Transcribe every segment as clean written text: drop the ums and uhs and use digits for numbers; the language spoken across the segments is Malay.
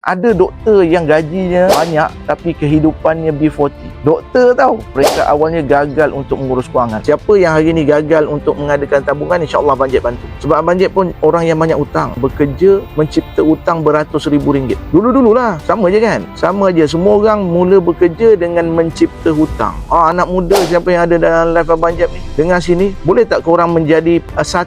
Ada doktor yang gajinya banyak tapi kehidupannya B40. Doktor tahu, mereka awalnya gagal untuk mengurus kewangan. Siapa yang hari ni gagal untuk mengadakan tabungan, insya-Allah Abang Jeb bantu. Sebab Abang Jeb pun orang yang banyak hutang, bekerja mencipta hutang beratus ribu ringgit. Dulu-dululah, sama je kan? Sama je, semua orang mula bekerja dengan mencipta hutang. Anak muda siapa yang ada dalam live Abang Jeb ni, dengar sini, boleh tak korang menjadi 1%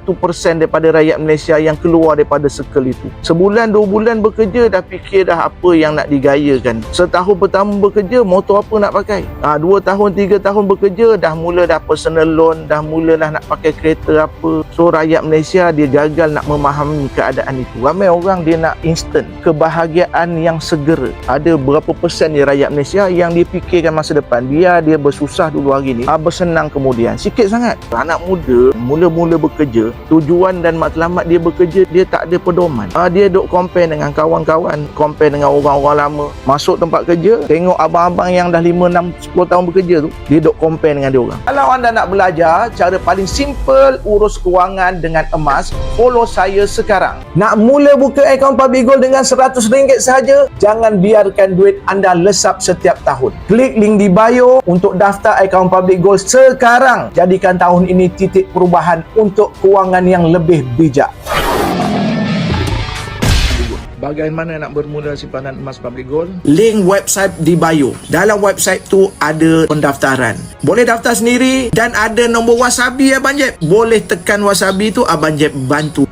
daripada rakyat Malaysia yang keluar daripada circle itu? Sebulan, 2 bulan bekerja dah fikir dah apa yang nak digayakan. Setahun pertama bekerja, motor apa nak pakai? 2 tahun, 3 tahun bekerja, dah mula dah personal loan, dah mulalah nak pakai kereta apa. So rakyat Malaysia dia gagal nak memahami keadaan itu. Ramai orang dia nak instant, kebahagiaan yang segera. Ada berapa persen dia rakyat Malaysia yang dia fikirkan masa depan, biar dia bersusah dulu hari ni, bersenang kemudian. Sikit sangat. Anak muda mula-mula bekerja, tujuan dan matlamat dia bekerja, dia tak ada pedoman. Dia duk compare dengan kawan-kawan, compare dengan orang-orang lama. Masuk tempat kerja, tengok abang-abang yang dah 5, 6, 10 tahun bekerja tu, dia duk compare dengan dia orang. Kalau anda nak belajar cara paling simple urus kewangan dengan emas, follow saya sekarang. Nak mula buka akaun Public Gold dengan RM100 sahaja? Jangan biarkan duit anda lesap setiap tahun. Klik link di bio untuk daftar akaun Public Gold sekarang. Jadikan tahun ini titik perubahan untuk kewangan yang lebih bijak. Bagaimana nak bermula simpanan emas Public Gold? Link website di bio. Dalam website tu ada pendaftaran. Boleh daftar sendiri dan ada nombor wasabi Abang Jeb. Boleh tekan wasabi tu, Abang Jeb bantu.